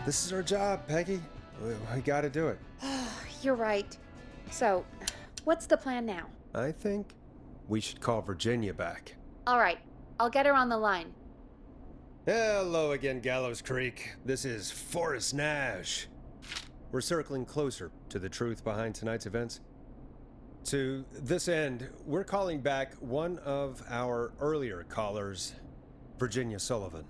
This is our job, Peggy. We gotta do it. You're right. So, what's the plan now? I think we should call Virginia back. All right, I'll get her on the line. Hello again, Gallows Creek. This is Forrest Nash. We're circling closer to the truth behind tonight's events. To this end, we're calling back one of our earlier callers, Virginia Sullivan.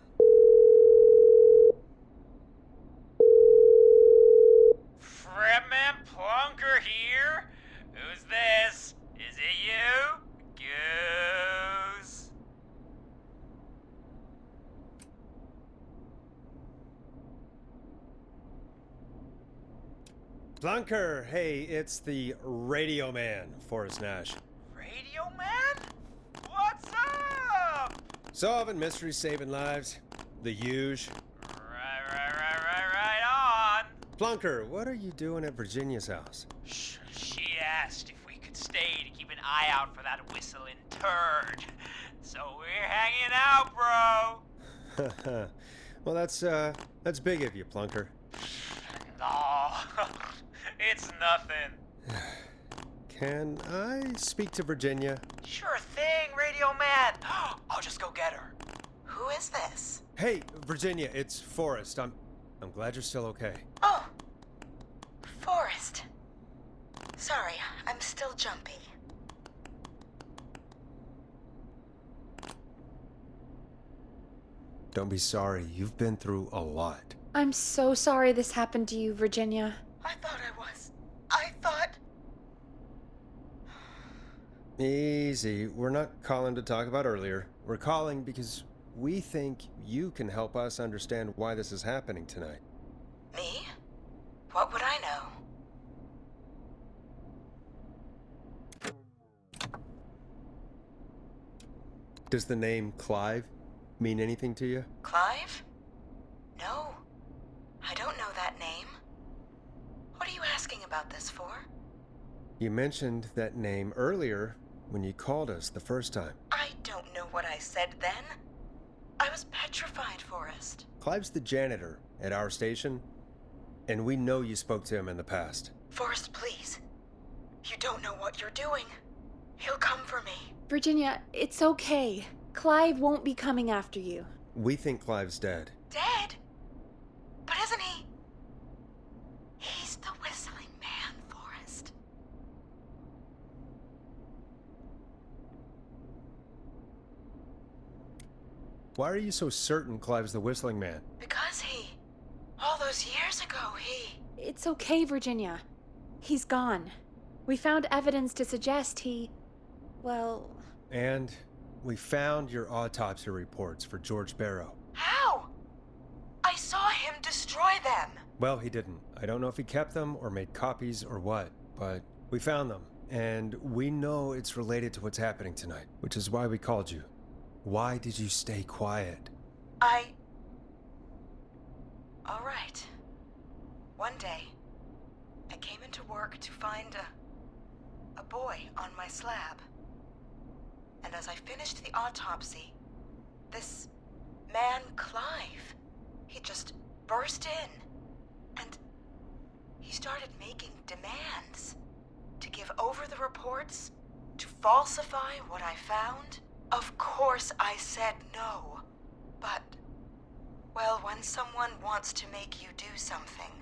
Fretman Plunker here? Who's this? Is it you? Goose? Plunker, hey, it's the Radio Man, Forrest Nash. Radio Man? What's up? Solving mysteries, saving lives. The huge. Right on. Plunker, what are you doing at Virginia's house? She asked if we could stay to keep an eye out for that whistling turd. So we're hanging out, bro. Well, that's big of you, Plunker. No, it's nothing. Can I speak to Virginia? Sure thing, Radio Man. I'll just go get her. Who is this? Hey, Virginia, it's Forrest. I'm glad you're still okay. Oh, Forrest. Sorry, I'm still jumpy. Don't be sorry. You've been through a lot. I'm so sorry this happened to you, Virginia. I thought I was. I thought... Easy. We're not calling to talk about earlier. We're calling because we think you can help us understand why this is happening tonight. Me? What would I know? Does the name Clive mean anything to you? Clive? No. I don't know that name. What are you asking about this for? You mentioned that name earlier when you called us the first time. I don't know what I said then. I was petrified, Forrest. Clive's the janitor at our station, and we know you spoke to him in the past. Forrest, please. You don't know what you're doing. He'll come for me. Virginia, it's okay. Clive won't be coming after you. We think Clive's dead. Dead? But isn't he? He's the whistling man, Forrest. Why are you so certain Clive's the whistling man? Because all those years ago, It's okay, Virginia. He's gone. We found evidence to suggest well... And we found your autopsy reports for George Barrow. How? I saw him destroy them. Well, he didn't. I don't know if he kept them or made copies or what, but we found them. And we know it's related to what's happening tonight, which is why we called you. Why did you stay quiet? All right. One day, I came into work to find a boy on my slab. And as I finished the autopsy, this man, Clive, he just burst in. And he started making demands to give over the reports, to falsify what I found. Of course I said no. But, well, when someone wants to make you do something,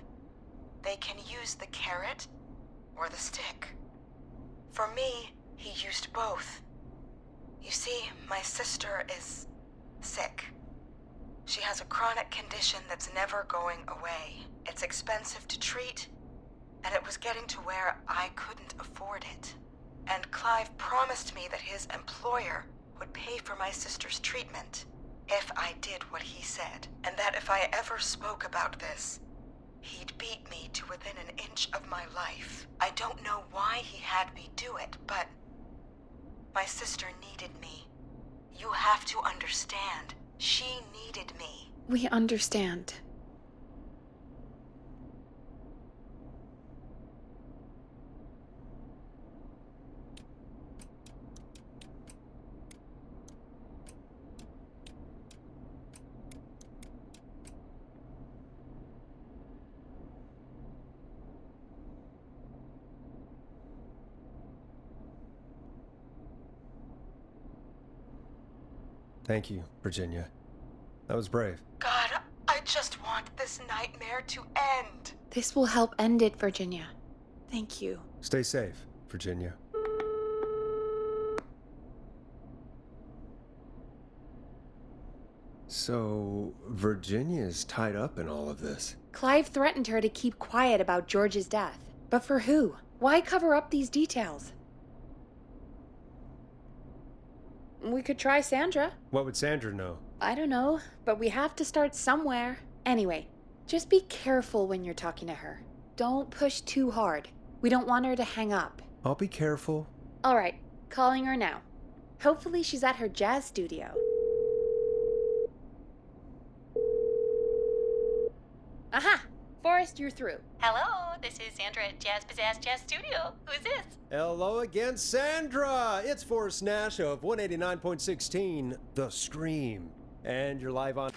they can use the carrot or the stick. For me, he used both. You see, my sister is sick. She has a chronic condition that's never going away. It's expensive to treat, and it was getting to where I couldn't afford it. And Clive promised me that his employer would pay for my sister's treatment if I did what he said, and that if I ever spoke about this, he'd beat me to within an inch of my life. I don't know why he had me do it, but my sister needed me. You have to understand. She needed me. We understand. Thank you, Virginia. That was brave. God, I just want this nightmare to end. This will help end it, Virginia. Thank you. Stay safe, Virginia. So, Virginia's tied up in all of this. Clive threatened her to keep quiet about George's death. But for who? Why cover up these details? We could try Sandra. What would Sandra know? I don't know, but we have to start somewhere. Anyway, just be careful when you're talking to her. Don't push too hard. We don't want her to hang up. I'll be careful. All right, calling her now. Hopefully she's at her jazz studio. Aha! Forrest, you're through. Hello, this is Sandra at Jazz Pizzazz Jazz Studio. Who's this? Hello again, Sandra! It's Forrest Nash of 189.16, The Scream. And you're live on...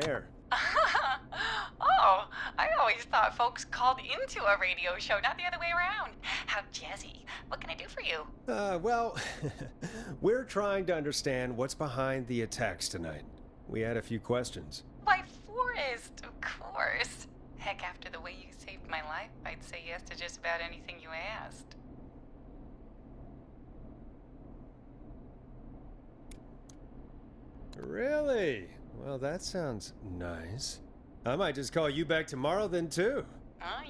air. Oh, I always thought folks called into a radio show, not the other way around. How jazzy. What can I do for you? Well, we're trying to understand what's behind the attacks tonight. We had a few questions. Why, Forrest, of course. Heck, after the way you saved my life, I'd say yes to just about anything you asked. Really? Well, that sounds nice. I might just call you back tomorrow then, too.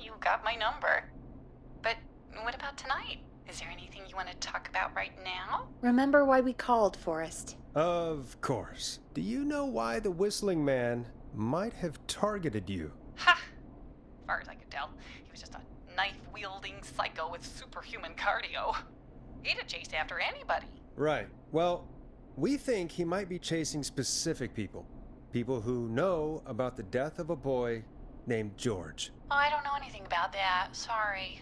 You got my number. But what about tonight? Is there anything you want to talk about right now? Remember why we called, Forrest. Of course. Do you know why the Whistling Man might have targeted you? Ha! As far as I could tell, he was just a knife-wielding psycho with superhuman cardio. He'd have chased after anybody. Right. Well, we think he might be chasing specific people. People who know about the death of a boy named George. Oh, I don't know anything about that. Sorry.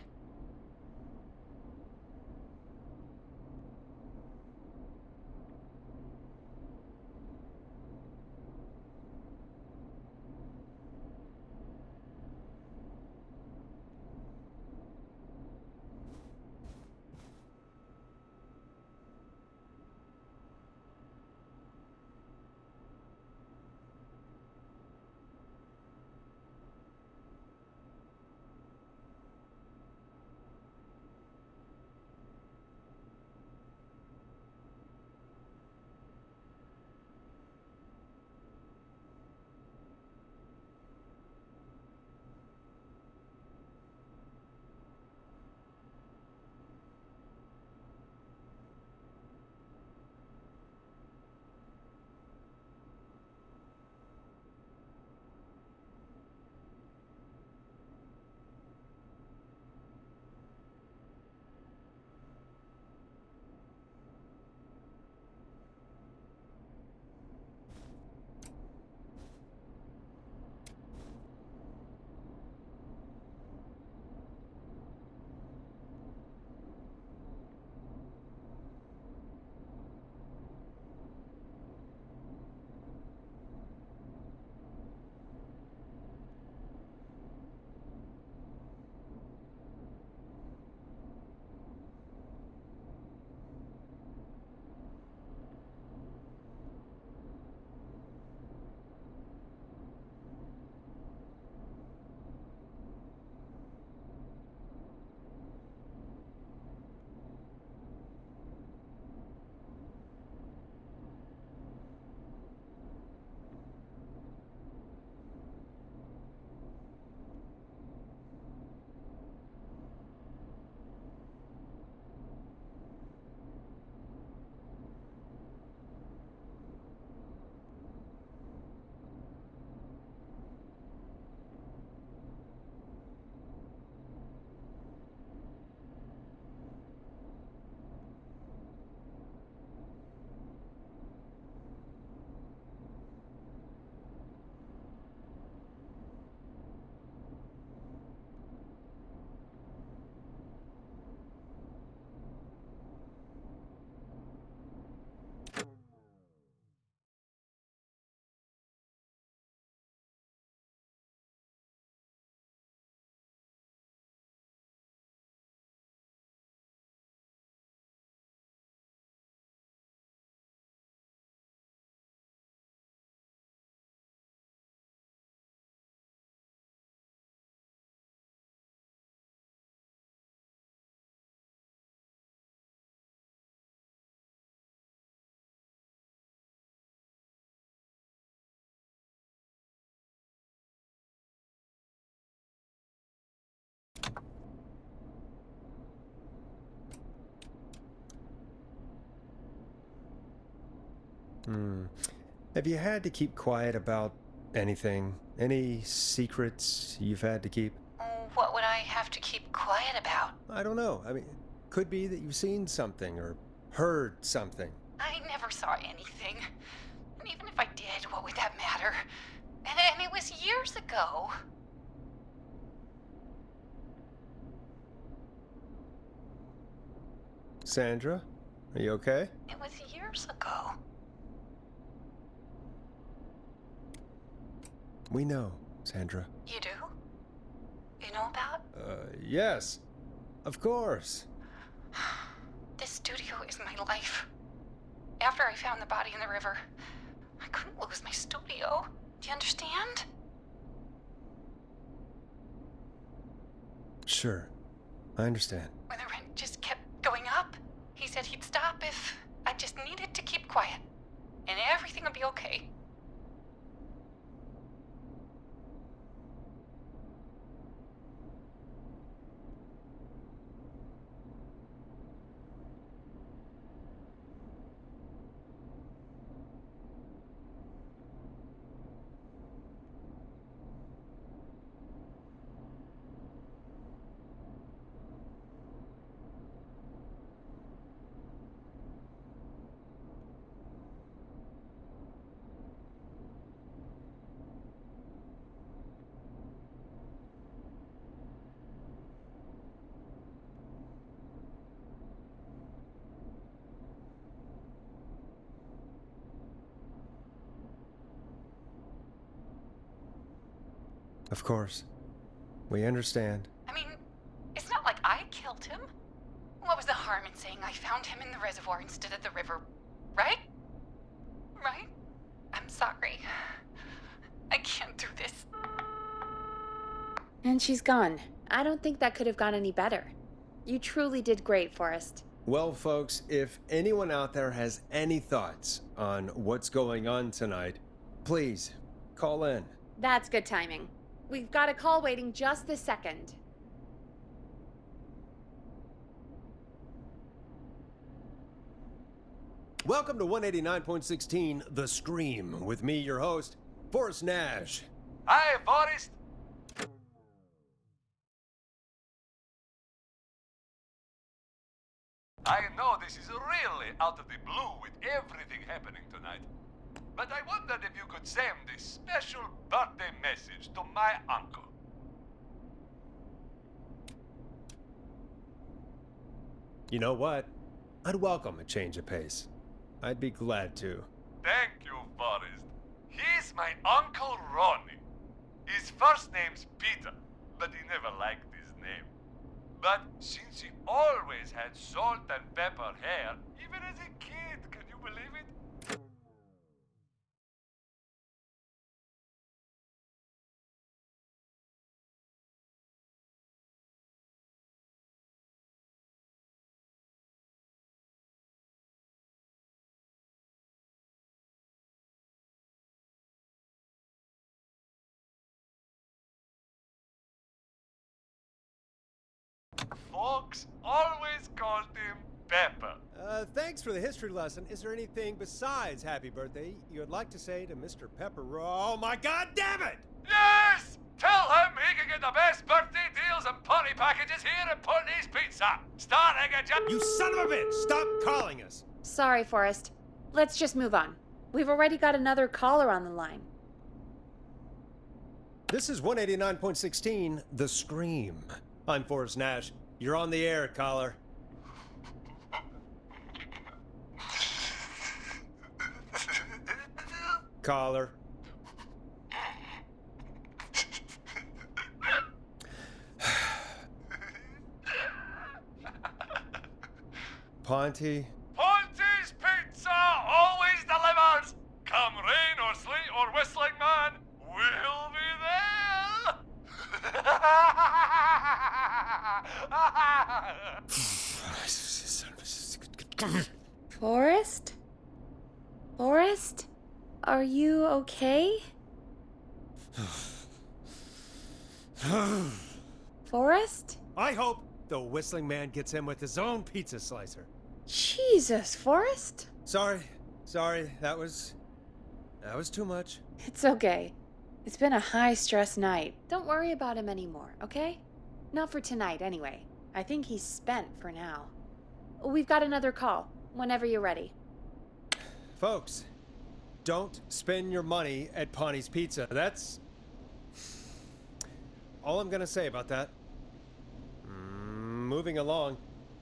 Have you had to keep quiet about anything? Any secrets you've had to keep? What would I have to keep quiet about? I don't know. I mean, could be that you've seen something or heard something. I never saw anything. And even if I did, what would that matter? And it was years ago. Sandra, are you okay? It was years ago. We know, Sandra. You do? You know about? Yes. Of course. This studio is my life. After I found the body in the river, I couldn't lose my studio. Do you understand? Sure. I understand. When the rent just kept going up, he said he'd stop if I just needed to keep quiet. And everything would be okay. Of course. We understand. I mean, it's not like I killed him. What was the harm in saying I found him in the reservoir instead of the river, right? Right? I'm sorry. I can't do this. And she's gone. I don't think that could have gone any better. You truly did great, Forrest. Well, folks, if anyone out there has any thoughts on what's going on tonight, please call in. That's good timing. We've got a call waiting just this second. Welcome to 189.16 The Scream, with me, your host, Forrest Nash. Hi, Forrest. I know this is really out of the blue with everything happening tonight. But I wondered if you could send this special birthday message to my uncle. You know what? I'd welcome a change of pace. I'd be glad to. Thank you, Forrest. He's my Uncle Ronnie. His first name's Peter, but he never liked his name. But since he always had salt and pepper hair, even as a kid, can you believe it? Folks always called him Pepper. Thanks for the history lesson. Is there anything besides happy birthday you'd like to say to Mr. Pepper? Oh my god damn it! Yes! Tell him he can get the best birthday deals and party packages here at Putney's Pizza. Starting at You son of a bitch! Stop calling us! Sorry, Forrest. Let's just move on. We've already got another caller on the line. This is 189.16 The Scream. I'm Forrest Nash. You're on the air, caller. Caller. Ponty. Ponty's Pizza always delivers. Come rain or sleet or whistling man, we'll be there. Forrest? Forrest? Are you okay? Forrest? I hope the whistling man gets him with his own pizza slicer. Jesus, Forrest? Sorry, Sorry, that was too much. It's okay. It's been a high-stress night. Don't worry about him anymore, okay? Not for tonight, anyway. I think he's spent for now. We've got another call, whenever you're ready. Folks, don't spend your money at Pawnee Pizza. That's all I'm gonna say about that. Moving along,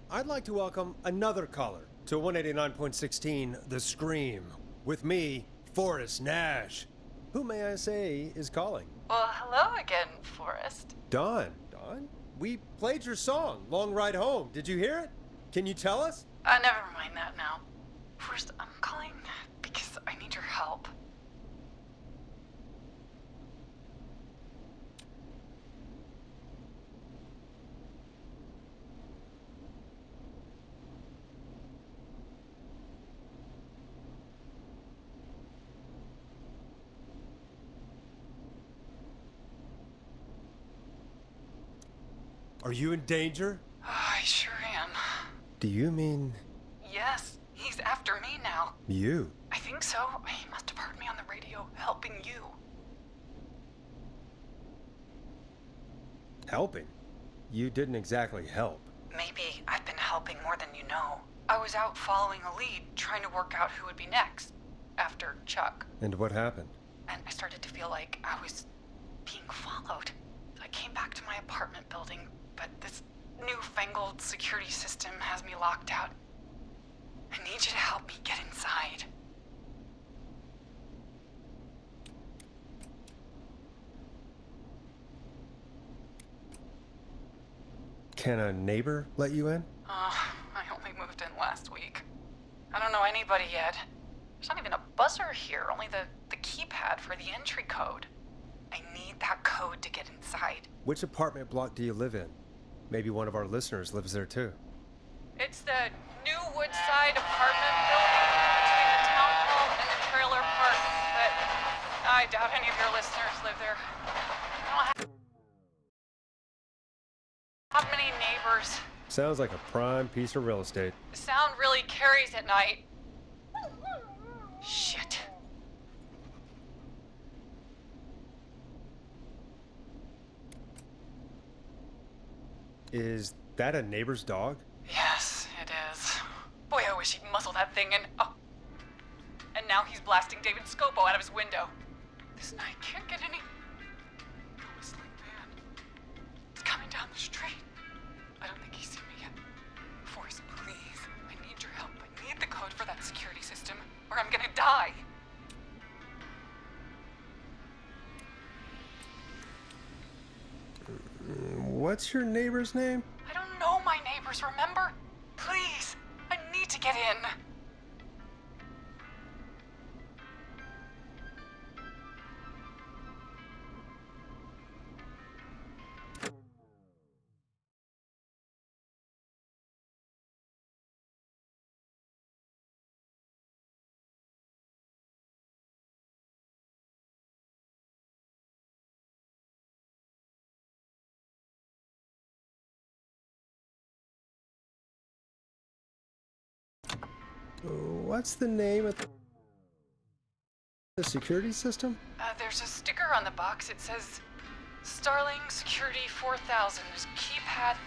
I'd like to welcome another caller to 189.16 The Scream. With me, Forrest Nash. Who, may I say, is calling? Well, hello again, Forrest. Dawn. Dawn? We played your song, Long Ride Home. Did you hear it? Can you tell us? Never mind that now. First, I'm calling because I need your help. Are you in danger? I sure am. Do you mean Yes, he's after me now. you? I think so. He must have heard me on the radio helping you. Helping? You didn't exactly help. Maybe I've been helping more than you know. I was out following a lead, trying to work out who would be next, after Chuck. And what happened? And I started to feel like I was being followed. So I came back to my apartment building, but this newfangled security system has me locked out. I need you to help me get inside. Can a neighbor let you in? I only moved in last week. I don't know anybody yet. There's not even a buzzer here, only the keypad for the entry code. I need that code to get inside. Which apartment block do you live in? Maybe one of our listeners lives there too. It's the new Woodside apartment building between the town hall and the trailer park, but I doubt any of your listeners live there. I don't have many neighbors. Sounds like a prime piece of real estate. The sound really carries at night. Shit. Is that a neighbor's dog? Yes, it is. Boy, I wish he'd muzzle that thing and... Oh. And now he's blasting David Scopo out of his window. This night can't get any... The whistling van. It's coming down the street. I don't think he's seen me yet. Forrest, please. I need your help. I need the code for that security system, or I'm gonna die. What's your neighbor's name? I don't know my neighbors, remember? Please, I need to get in. What's the name of the security system? There's a sticker on the box. It says Starling Security 4000. There's a keypad,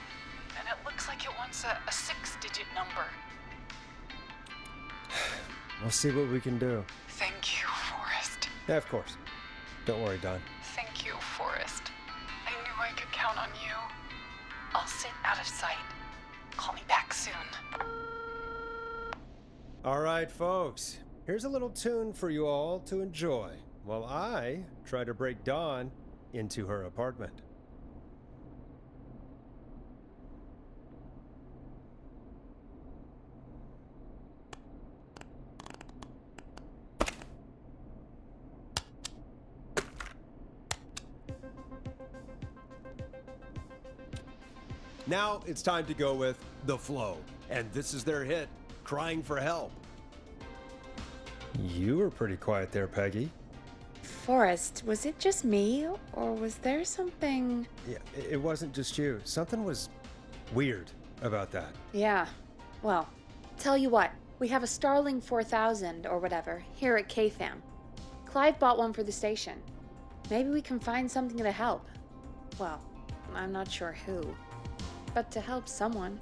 and it looks like it wants a 6-digit number. We'll see what we can do. Thank you, Forrest. Yeah, of course. Don't worry, Don. Thank you, Forrest. I knew I could count on you. I'll sit out of sight. Call me back soon. All right, folks. Here's a little tune for you all to enjoy while I try to break Dawn into her apartment. Now it's time to go with The Flow, and this is their hit, Crying for Help. You were pretty quiet there, Peggy. Forrest, was it just me, or was there something... Yeah, it wasn't just you. Something was weird about that. Yeah, well, tell you what, We have a Starling 4000 or whatever here at KFAM. Clive bought one for the station. Maybe we can find something to help. Well, I'm not sure who, but to help someone.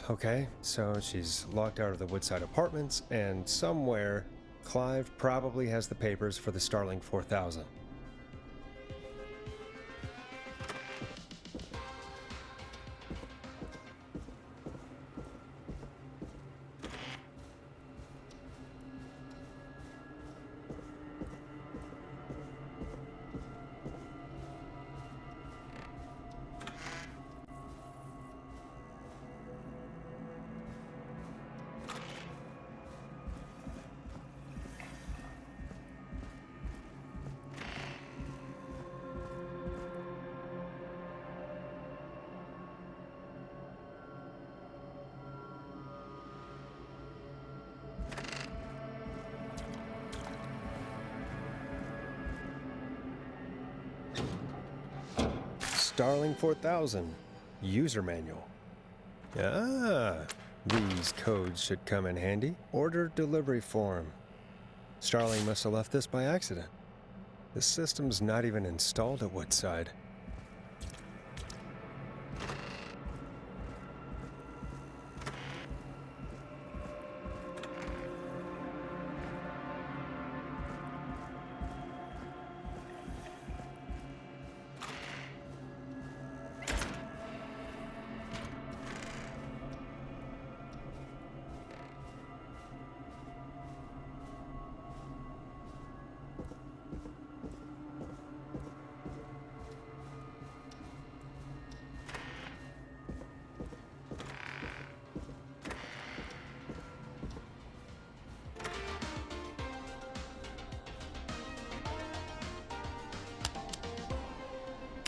Okay, so she's locked out of the Woodside Apartments, and somewhere, Clive probably has the papers for the Starling 4000. Starling 4000 user manual. Ah, these codes should come in handy. Order delivery form. Starling must have left this by accident. The system's not even installed at Woodside.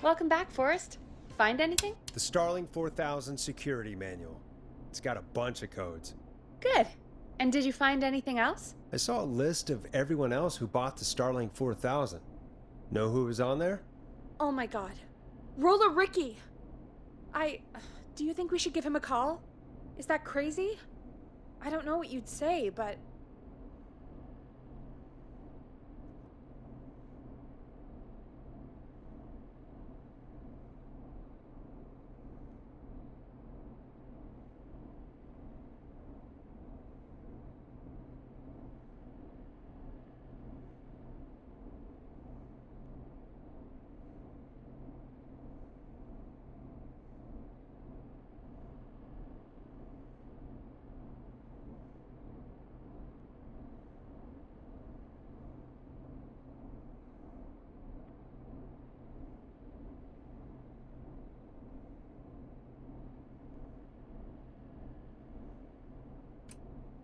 Welcome back, Forrest. Find anything? The Starling 4000 security manual. It's got a bunch of codes. Good. And did you find anything else? I saw a list of everyone else who bought the Starling 4000. Know who was on there? Oh my god. Roller Ricky! Do you think we should give him a call? Is that crazy? I don't know what you'd say, but...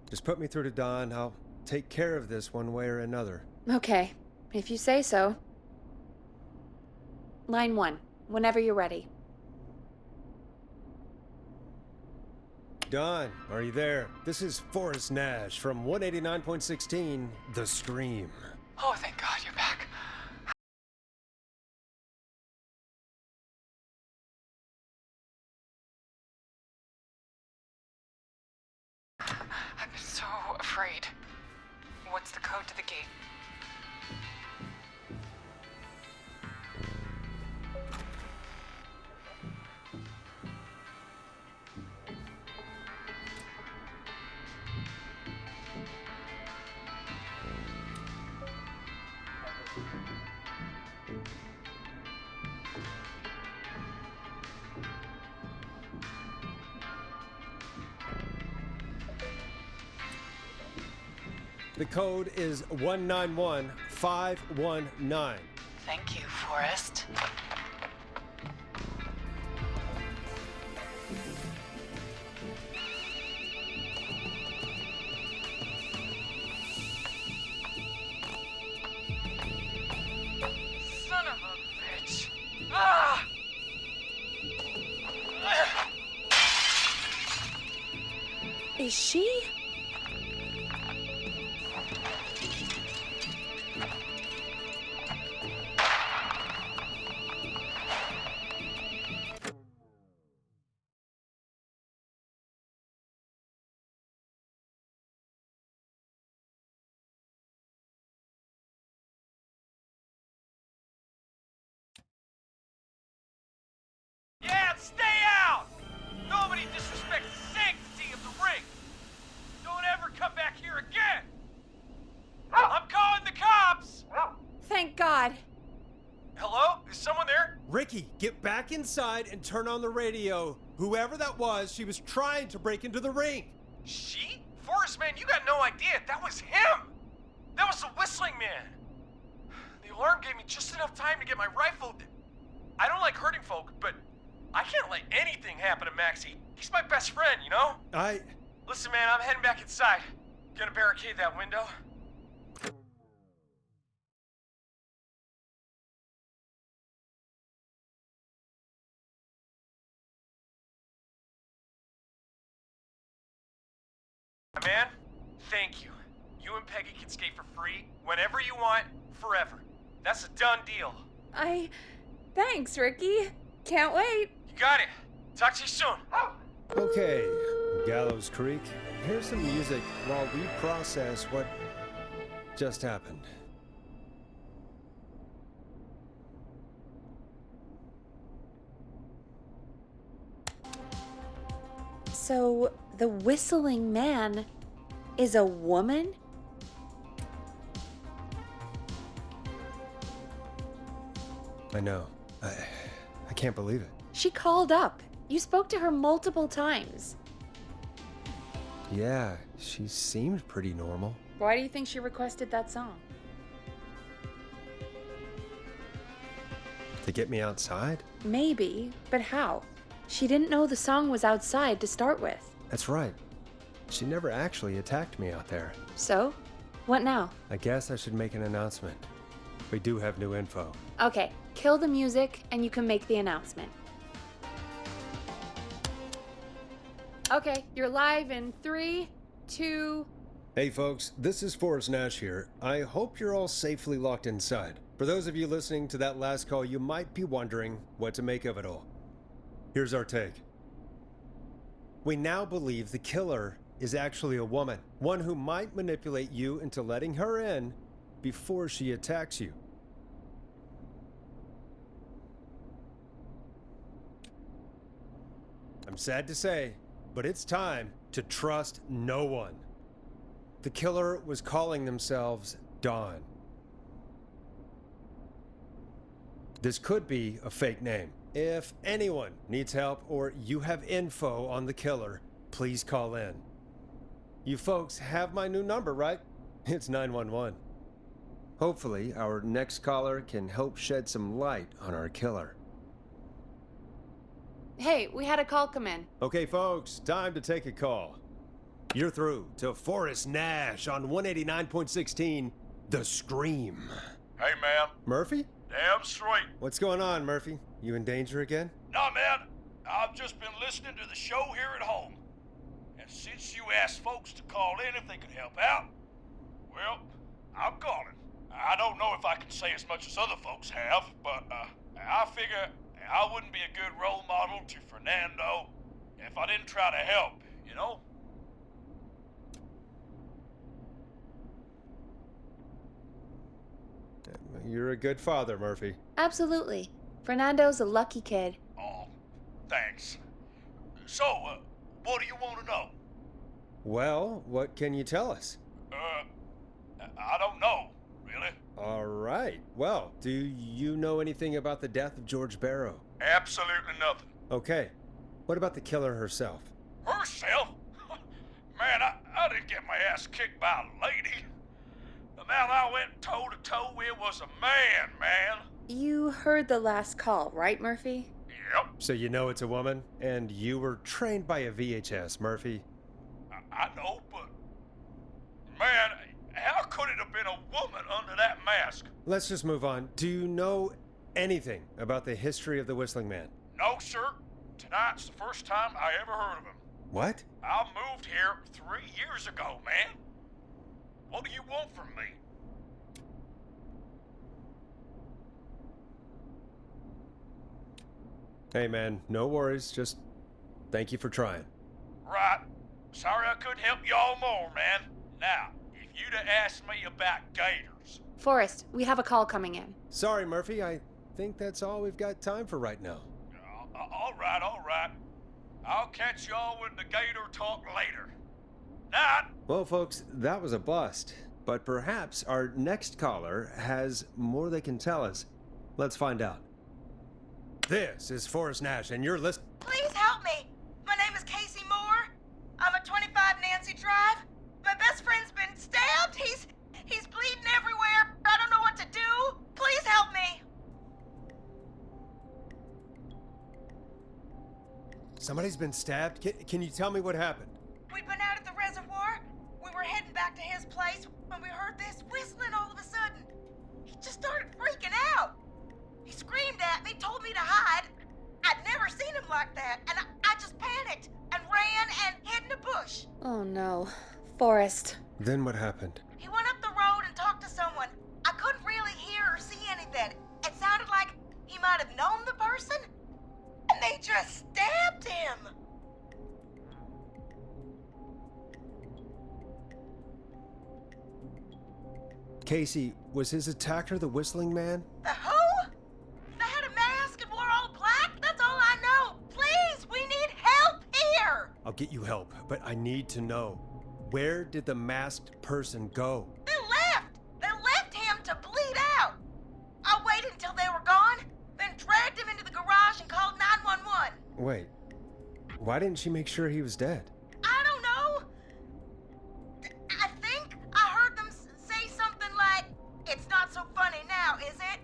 Just put me through to Don. I'll take care of this one way or another. Okay, if you say so. Line 1, whenever you're ready. Don, are you there? This is Forrest Nash from 189.16, The Scream. Oh, thank God you're back. I've been so afraid. What's the code to the gate? The code is 191519. Thank you, Forrest. Son of a bitch. Ah! Is she? Ricky, get back inside and turn on the radio. Whoever that was, she was trying to break into the ring. She? Forrest, man, you got no idea. That was him. That was the Whistling Man. The alarm gave me just enough time to get my rifle. I don't like hurting folk, but I can't let anything happen to Maxie. He's my best friend, you know? Listen, man, I'm heading back inside. Gonna barricade that window. Man, thank you. You and Peggy can skate for free whenever you want, forever. That's a done deal. Thanks, Ricky. Can't wait. You got it. Talk to you soon. Okay, Gallows Creek, here's some music while we process what just happened. So, the Whistling Man is a woman? I know. I can't believe it. She called up. You spoke to her multiple times. Yeah, she seemed pretty normal. Why do you think she requested that song? To get me outside? Maybe, but how? She didn't know the song was outside to start with. That's right. She never actually attacked me out there. So, what now? I guess I should make an announcement. We do have new info. Okay, kill the music and you can make the announcement. Okay, you're live in 3, 2... Hey folks, this is Forrest Nash here. I hope you're all safely locked inside. For those of you listening to that last call, you might be wondering what to make of it all. Here's our take. We now believe the killer is actually a woman, one who might manipulate you into letting her in before she attacks you. I'm sad to say, but it's time to trust no one. The killer was calling themselves Dawn. This could be a fake name. If anyone needs help or you have info on the killer, please call in. You folks have my new number, right? It's 911. Hopefully, our next caller can help shed some light on our killer. Hey, we had a call come in. Okay, folks, time to take a call. You're through to Forrest Nash on 189.16, The Scream. Hey, man. Murphy? Damn straight. What's going on, Murphy? You in danger again? Nah, man. I've just been listening to the show here at home. And since you asked folks to call in if they could help out, well, I'm calling. I don't know if I can say as much as other folks have, but I figure I wouldn't be a good role model to Fernando if I didn't try to help, you know? You're a good father, Murphy. Absolutely. Fernando's a lucky kid. Oh, thanks. So, what do you want to know? Well, what can you tell us? I don't know, really. All right. Well, do you know anything about the death of George Barrow? Absolutely nothing. Okay. What about the killer herself? Herself? Man, I didn't get my ass kicked by a lady. The man I went toe-to-toe with was a man. You heard the last call, right, Murphy? Yep, So you know it's a woman, and you were trained by a VHS, Murphy. I know, but... Man, how could it have been a woman under that mask? Let's just move on. Do you know anything about the history of the Whistling Man? No, sir. Tonight's the first time I ever heard of him. What? I moved here 3 years ago, man. What do you want from me? Hey, man, no worries. Just thank you for trying. Right. Sorry I couldn't help y'all more, man. Now, if you'd have asked me about gators... Forrest, we have a call coming in. Sorry, Murphy. I think that's all we've got time for right now. All right. I'll catch y'all with the gator talk later. Night. Well, folks, that was a bust. But perhaps our next caller has more they can tell us. Let's find out. This is Forrest Nash, and you're listening. Please help me. My name is Casey Moore. I'm at 25 Nancy Drive. My best friend's been stabbed. He's bleeding everywhere. I don't know what to do. Please help me. Somebody's been stabbed? Can you tell me what happened? We'd been out at the reservoir. We were heading back to his place when we heard this whistling all of a sudden. He just started freaking out. He screamed at me, told me to hide. I'd never seen him like that, and I just panicked and ran and hid in a bush. Oh no. Forrest. Then what happened? He went up the road and talked to someone. I couldn't really hear or see anything. It sounded like he might have known the person, and they just stabbed him. Casey, was his attacker the Whistling Man? The who? They had a mask and wore all black? That's all I know. Please, we need help here. I'll get you help, but I need to know. Where did the masked person go? They left. They left him to bleed out. I waited until they were gone, then dragged him into the garage and called 911. Wait, why didn't she make sure he was dead? I don't know. I think I heard them say something like, "It's not so funny now, is it?"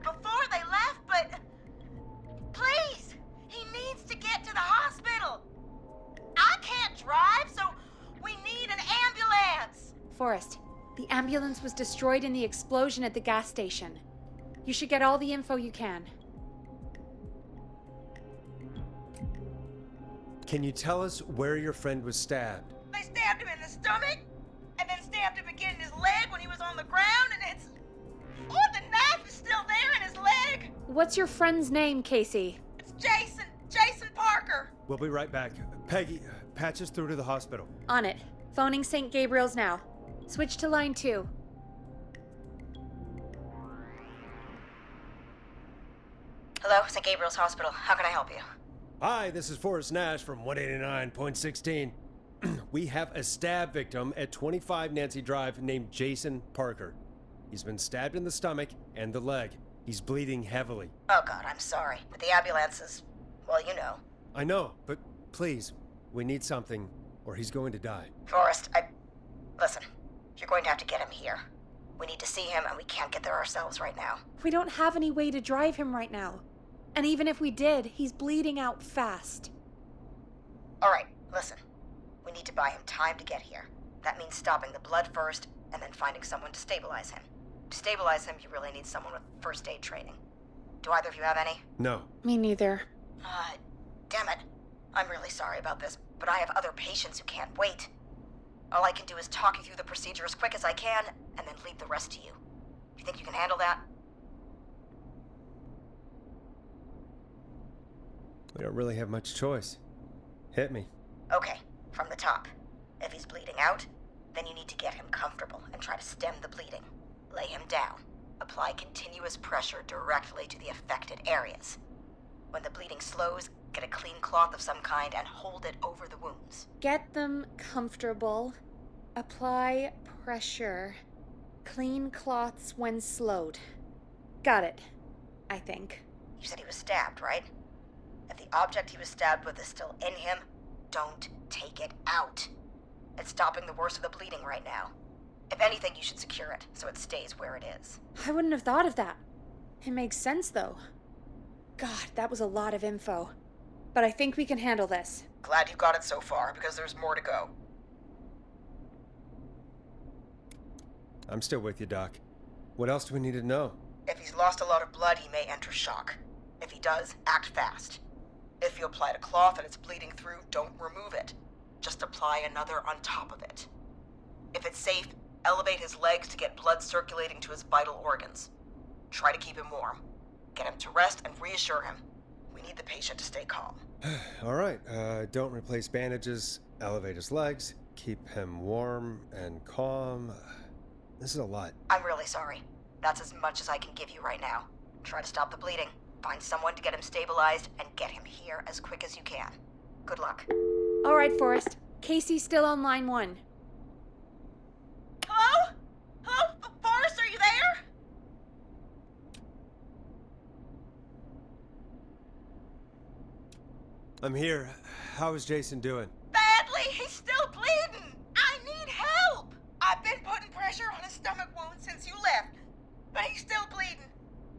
Before they left, but please, he needs to get to the hospital. I can't drive, so we need an ambulance. Forrest, the ambulance was destroyed in the explosion at the gas station. You should get all the info you can. Can you tell us where your friend was stabbed? They stabbed him in the stomach, and then stabbed him again in his leg when he was on the ground, and it's... Oh, the knife is still there in his leg. What's your friend's name, Casey? It's Jason Parker. We'll be right back. Peggy, patch us through to the hospital. On it. Phoning St. Gabriel's now. Switch to line 2. Hello, St. Gabriel's Hospital. How can I help you? Hi, this is Forrest Nash from 189.16. We have a stab victim at 25 Nancy Drive named Jason Parker. He's been stabbed in the stomach and the leg. He's bleeding heavily. Oh, God, I'm sorry. But the ambulance is... well, you know. I know, but please, we need something, or he's going to die. Forrest, listen, you're going to have to get him here. We need to see him, and we can't get there ourselves right now. We don't have any way to drive him right now. And even if we did, he's bleeding out fast. All right, listen. We need to buy him time to get here. That means stopping the blood first, and then finding someone to stabilize him. To stabilize him, you really need someone with first aid training. Do either of you have any? No. Me neither. Damn it. I'm really sorry about this, but I have other patients who can't wait. All I can do is talk you through the procedure as quick as I can, and then leave the rest to you. You think you can handle that? We don't really have much choice. Hit me. Okay, from the top. If he's bleeding out, then you need to get him comfortable and try to stem the bleeding. Lay him down. Apply continuous pressure directly to the affected areas. When the bleeding slows, get a clean cloth of some kind and hold it over the wounds. Get them comfortable. Apply pressure. Clean cloths when slowed. Got it. I think. You said he was stabbed, right? If the object he was stabbed with is still in him, don't take it out. It's stopping the worst of the bleeding right now. If anything, you should secure it so it stays where it is. I wouldn't have thought of that. It makes sense, though. God, that was a lot of info. But I think we can handle this. Glad you got it so far, because there's more to go. I'm still with you, Doc. What else do we need to know? If he's lost a lot of blood, he may enter shock. If he does, act fast. If you applied a cloth and it's bleeding through, don't remove it. Just apply another on top of it. If it's safe, elevate his legs to get blood circulating to his vital organs. Try to keep him warm. Get him to rest and reassure him. We need the patient to stay calm. All right, don't replace bandages, elevate his legs, keep him warm and calm. This is a lot. I'm really sorry. That's as much as I can give you right now. Try to stop the bleeding. Find someone to get him stabilized and get him here as quick as you can. Good luck. All right, Forrest. Casey's still on line 1. Hello? Hello? Forrest, are you there? I'm here. How is Jason doing? Badly, he's still bleeding. I need help. I've been putting pressure on his stomach wound since you left, but he's still bleeding.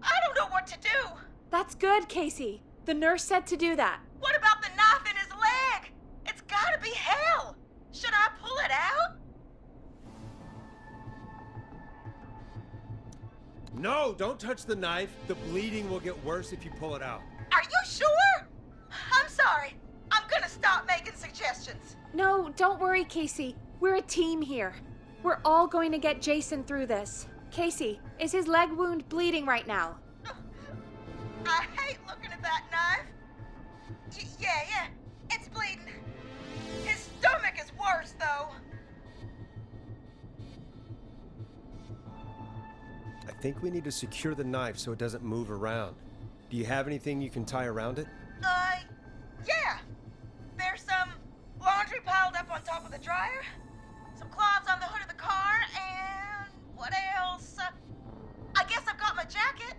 I don't know what to do. That's good, Casey. The nurse said to do that. What about the knife in his leg? It's gotta be hell. Should I pull it out? No, don't touch the knife. The bleeding will get worse if you pull it out. Are you sure? I'm sorry. I'm gonna stop making suggestions. No, don't worry, Casey. We're a team here. We're all going to get Jason through this. Casey, is his leg wound bleeding right now? I hate looking at that knife. Yeah, it's bleeding. His stomach is worse, though. I think we need to secure the knife so it doesn't move around. Do you have anything you can tie around it? Yeah. There's some laundry piled up on top of the dryer, some cloths on the hood of the car, and what else? I guess I've got my jacket.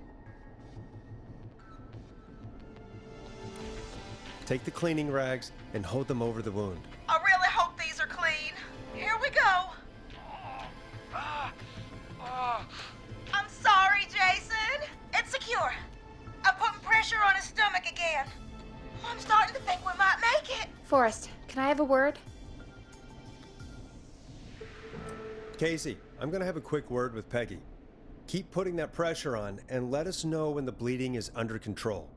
Take the cleaning rags and hold them over the wound. I really hope these are clean. Here we go. I'm sorry, Jason. It's secure. I'm putting pressure on his stomach again. I'm starting to think we might make it. Forrest, can I have a word? Casey, I'm gonna have a quick word with Peggy. Keep putting that pressure on and let us know when the bleeding is under control.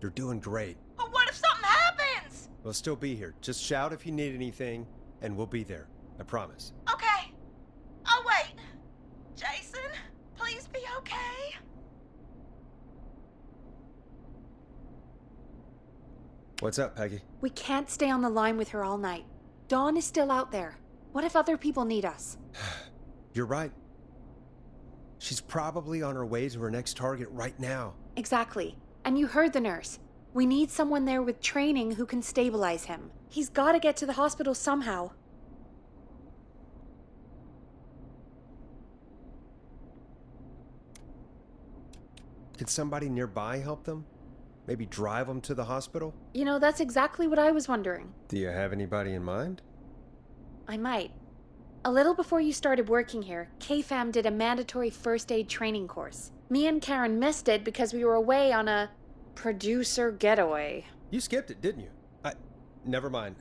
You're doing great. But what if something happens? We'll still be here. Just shout if you need anything, and we'll be there. I promise. Okay. I'll wait. Jason, please be okay. What's up, Peggy? We can't stay on the line with her all night. Dawn is still out there. What if other people need us? You're right. She's probably on her way to her next target right now. Exactly. And you heard the nurse. We need someone there with training who can stabilize him. He's got to get to the hospital somehow. Could somebody nearby help them? Maybe drive them to the hospital? You know, that's exactly what I was wondering. Do you have anybody in mind? I might. A little before you started working here, KFAM did a mandatory first aid training course. Me and Karen missed it because we were away on a producer getaway. You skipped it, didn't you? Never mind.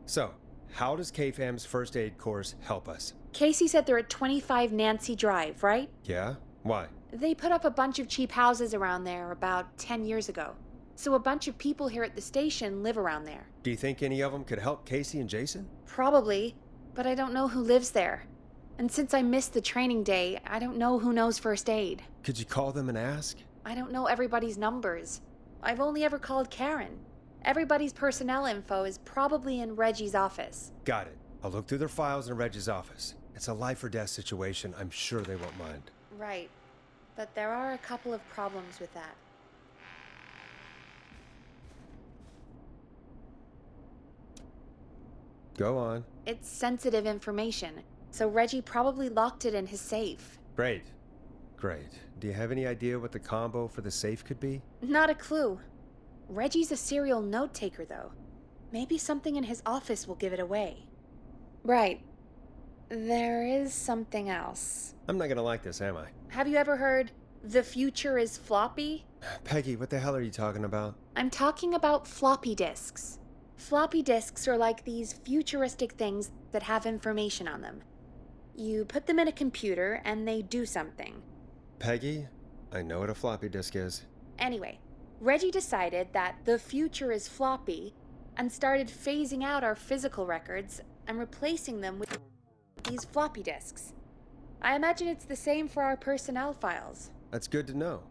So, how does KFAM's first aid course help us? Casey said they're at 25 Nancy Drive, right? Yeah? Why? They put up a bunch of cheap houses around there about 10 years ago. So a bunch of people here at the station live around there. Do you think any of them could help Casey and Jason? Probably, but I don't know who lives there. And since I missed the training day, I don't know who knows first aid. Could you call them and ask? I don't know everybody's numbers. I've only ever called Karen. Everybody's personnel info is probably in Reggie's office. Got it. I'll look through their files in Reggie's office. It's a life or death situation. I'm sure they won't mind. Right. But there are a couple of problems with that. Go on. It's sensitive information, so Reggie probably locked it in his safe. Great. Great. Do you have any idea what the combo for the safe could be? Not a clue. Reggie's a serial note taker, though. Maybe something in his office will give it away. Right. There is something else. I'm not gonna like this, am I? Have you ever heard, "The future is floppy"? Peggy, what the hell are you talking about? I'm talking about floppy disks. Floppy disks are like these futuristic things that have information on them. You put them in a computer and they do something. Peggy, I know what a floppy disk is. Anyway, Reggie decided that the future is floppy and started phasing out our physical records and replacing them with these floppy disks. I imagine it's the same for our personnel files. That's good to know.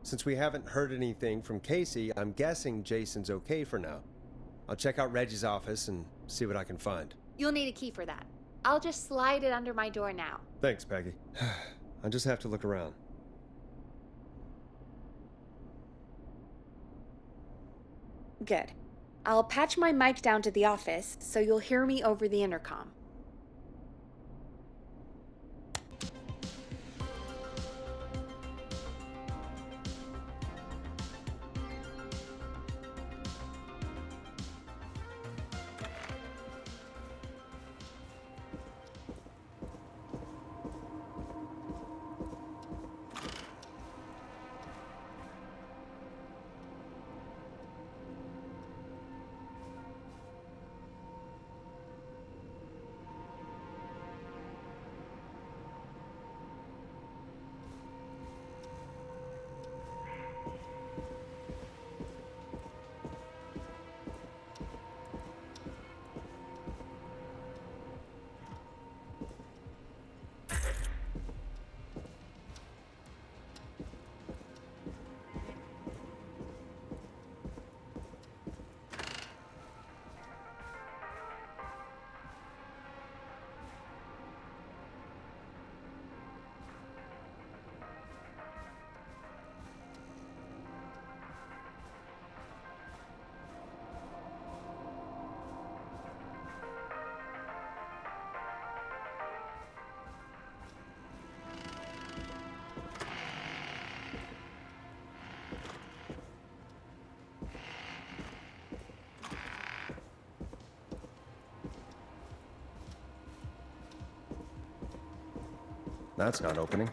Since we haven't heard anything from Casey, I'm guessing Jason's okay for now. I'll check out Reggie's office and see what I can find. You'll need a key for that. I'll just slide it under my door now. Thanks, Peggy. I just have to look around. Good. I'll patch my mic down to the office so you'll hear me over the intercom. That's not opening.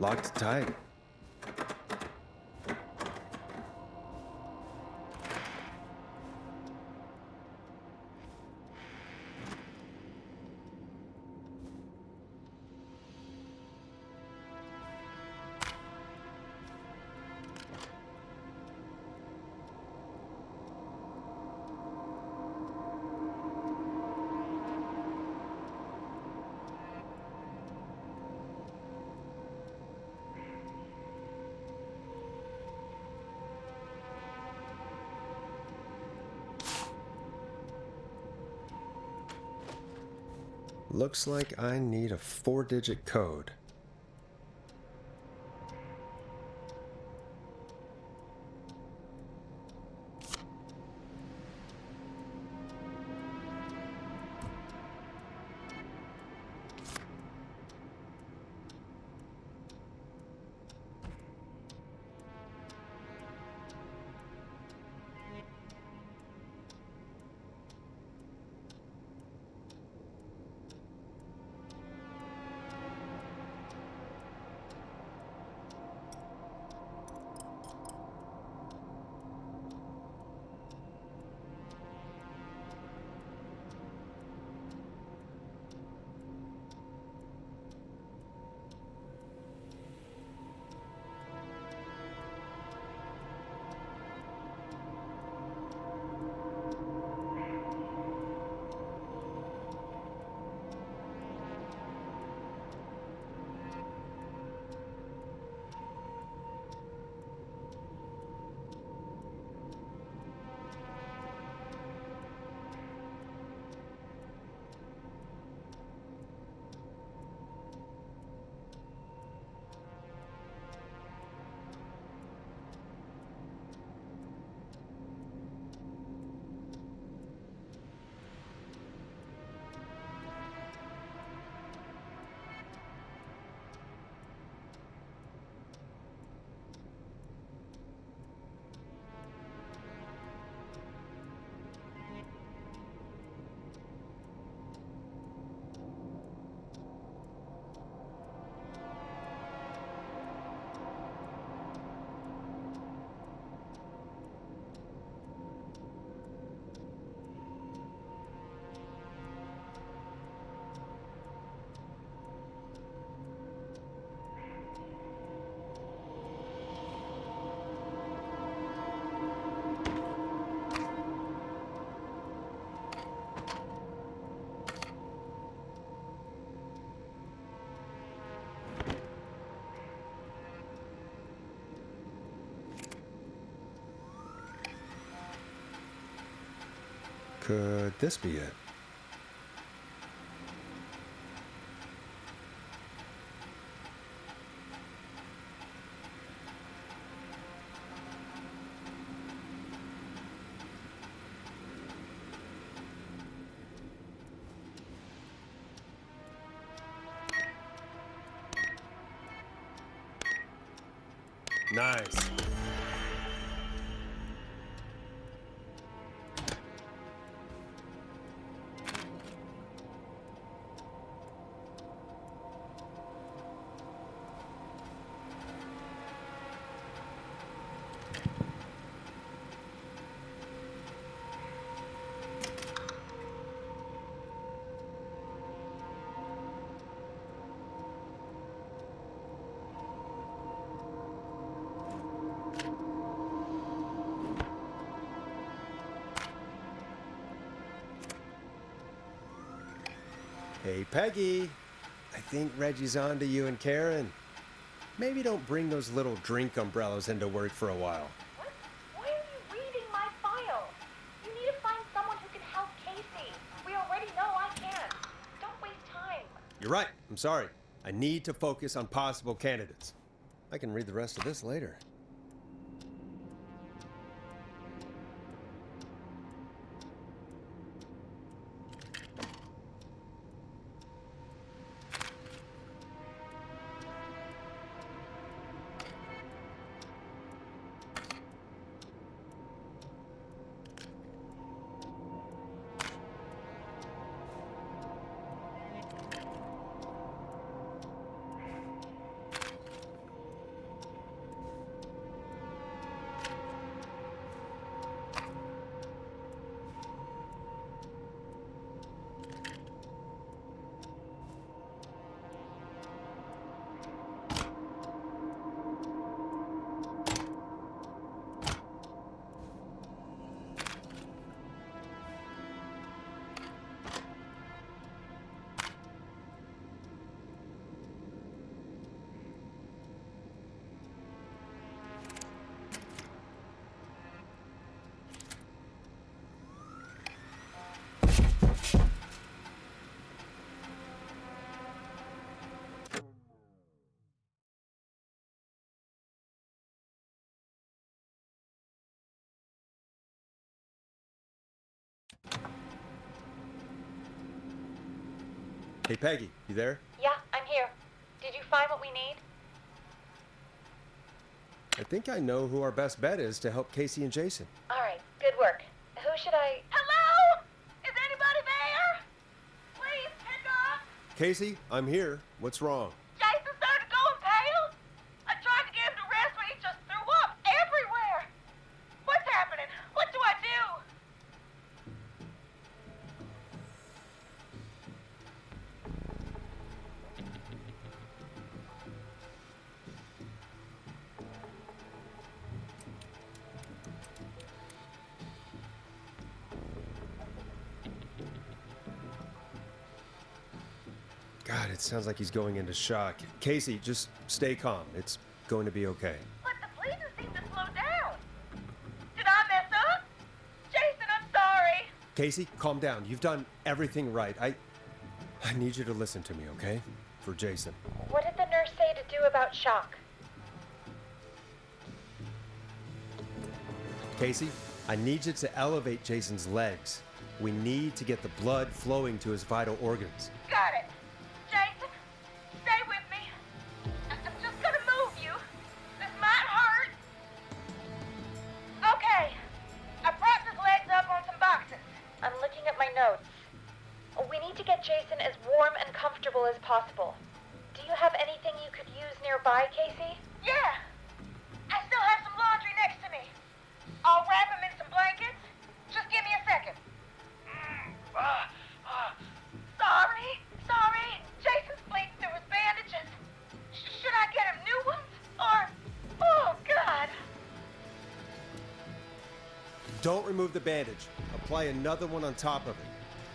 Locked tight. Looks like I need a 4-digit code. Could this be it? Nice. Hey, Peggy. I think Reggie's on to you and Karen. Maybe don't bring those little drink umbrellas into work for a while. What? Why are you reading my file? You need to find someone who can help Casey. We already know I can. Don't waste time. You're right. I'm sorry. I need to focus on possible candidates. I can read the rest of this later. Hey, Peggy, you there? Yeah, I'm here. Did you find what we need? I think I know who our best bet is to help Casey and Jason. All right, good work. Who should I... Hello? Is anybody there? Please pick up. Casey, I'm here. What's wrong? Jason started going pale. I tried to get him to rest, but he just threw up everywhere. What's happening? What do I do? God, it sounds like he's going into shock. Casey, just stay calm. It's going to be okay. But the breathing seemed to slow down. Did I mess up? Jason, I'm sorry. Casey, calm down. You've done everything right. I need you to listen to me, okay? For Jason. What did the nurse say to do about shock? Casey, I need you to elevate Jason's legs. We need to get the blood flowing to his vital organs. Got it. Jason, stay with me. I'm just gonna move you. This might hurt. Okay. I propped his legs up on some boxes. I'm looking at my notes. We need to get Jason as warm and comfortable as possible. Do you have anything you could use nearby, Casey? Yeah. I still have some laundry next to me. I'll wrap him in some blankets. Just give me a second. Sorry. Jason's bleeding through his bandages. Should I get him new ones? Or... Oh, God. Don't remove the bandage. Apply another one on top of it.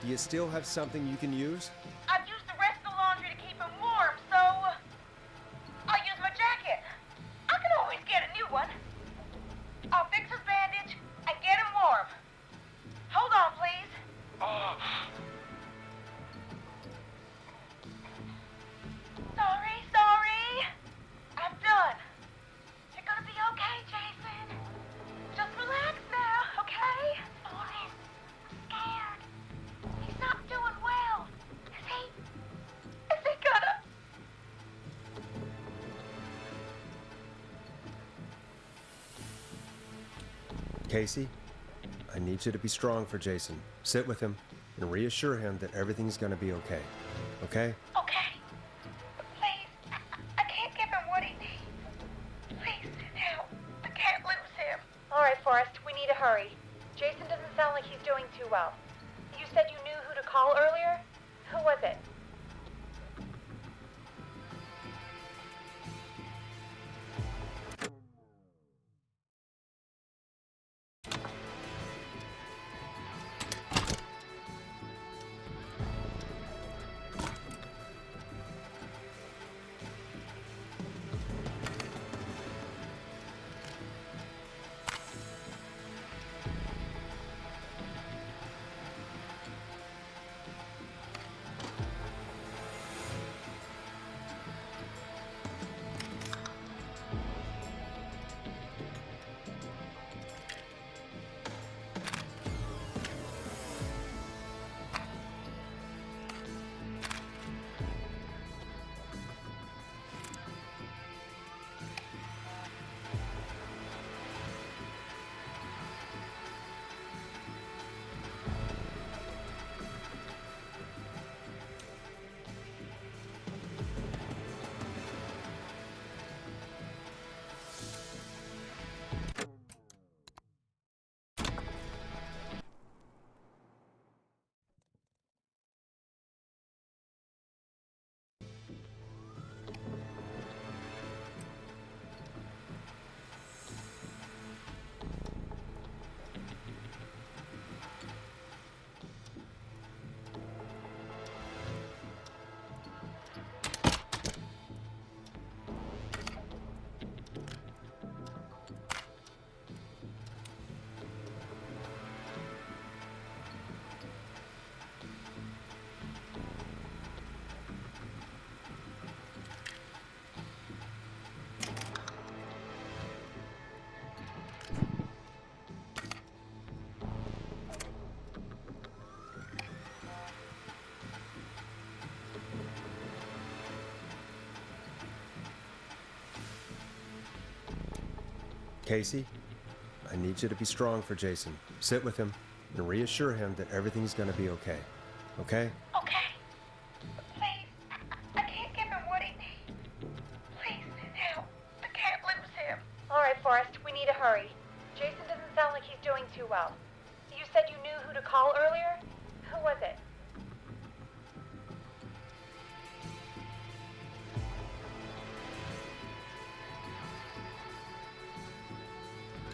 Do you still have something you can use? I've used the rest of the laundry to keep him warm, so... I'll use my jacket. I can always get a new one. I'll fix his bandage and get him warm. Hold on, please. Sorry. I'm done. You're gonna be okay, Jason. Just relax now, okay? Boris, I'm scared. He's not doing well. Is he gonna... Casey, I need you to be strong for Jason. Sit with him and reassure him that everything's gonna be okay. Okay? Okay. But please, I can't give him what he needs. Please, now, I can't lose him. All right, Forrest, we need to hurry. Jason doesn't sound like he's doing too well. You said you knew who to call earlier? Who was it? Casey, I need you to be strong for Jason. Sit with him and reassure him that everything's gonna be okay. Okay? Okay. Please. I can't give him what he needs. Please, help. I can't lose him. All right, Forrest, we need to hurry. Jason doesn't sound like he's doing too well. You said you knew who to call earlier? Who was it?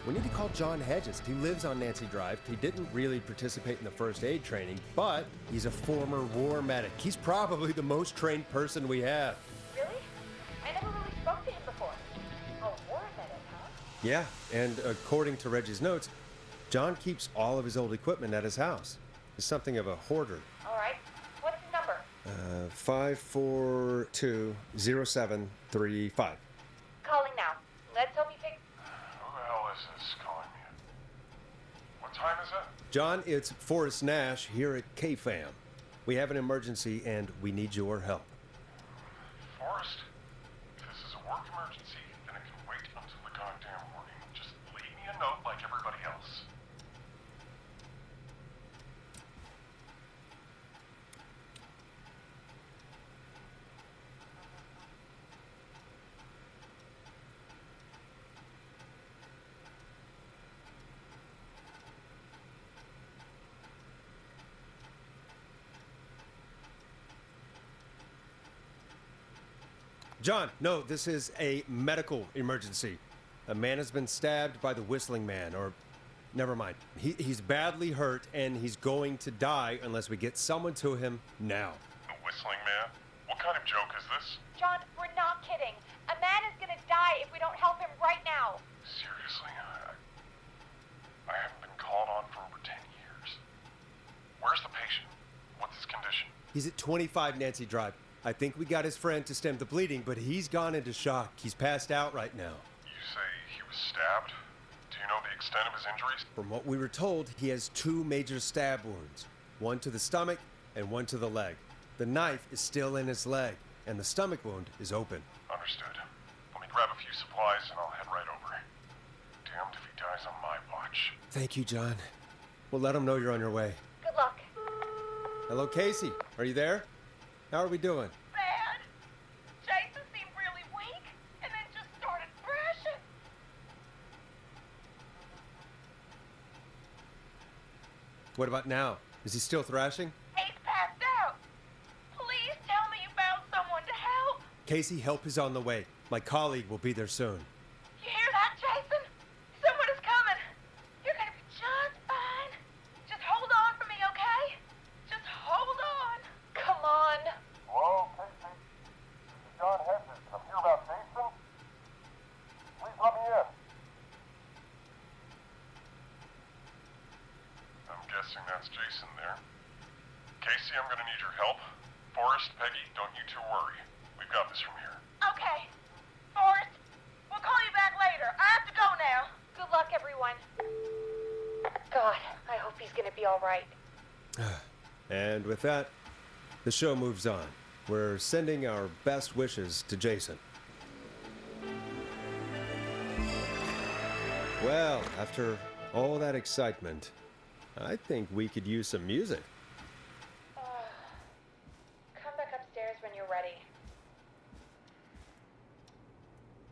We need to call John Hedges. He lives on Nancy Drive. He didn't really participate in the first aid training, but he's a former war medic. He's probably the most trained person we have. Really? I never really spoke to him before. A war medic, huh? Yeah, and according to Reggie's notes, John keeps all of his old equipment at his house. He's something of a hoarder. All right. What's his number? 5420735. Calling now. Let's hope he picks. Who the hell is this calling me? What time is it? John, it's Forrest Nash here at KFAM. We have an emergency and we need your help. Forrest? If this is a work emergency, then it can wait until the goddamn morning. Just leave me a note like everybody else. John, no, this is a medical emergency. A man has been stabbed by the Whistling Man, or never mind. He's badly hurt and he's going to die unless we get someone to him now. The Whistling Man? What kind of joke is this? John, we're not kidding. A man is gonna die if we don't help him right now. Seriously, I haven't been called on for over 10 years. Where's the patient? What's his condition? He's at 25 Nancy Drive. I think we got his friend to stem the bleeding, but he's gone into shock. He's passed out right now. You say he was stabbed? Do you know the extent of his injuries? From what we were told, he has 2 major stab wounds. One to the stomach and one to the leg. The knife is still in his leg, and the stomach wound is open. Understood. Let me grab a few supplies and I'll head right over. Damned if he dies on my watch. Thank you, John. We'll let him know you're on your way. Good luck. Hello, Casey. Are you there? How are we doing? Bad. Jason seemed really weak and then just started thrashing. What about now? Is he still thrashing? He's passed out. Please tell me you found someone to help. Casey, help is on the way. My colleague will be there soon. You hear that, Jason? Someone is coming. You're gonna be just fine. Just hold on for me, okay? Just hold on. Come on. Hello, Casey. This is John Hedges. I'm here about Jason. Please let me in. I'm guessing that's Jason there. Casey, I'm gonna need your help. Forrest, Peggy, don't you two worry. We've got this from here. Okay. Forrest, we'll call you back later. I have to go now. Good luck, everyone. God, I hope he's gonna be all right. And with that, the show moves on. We're sending our best wishes to Jason. Well, after all that excitement, I think we could use some music.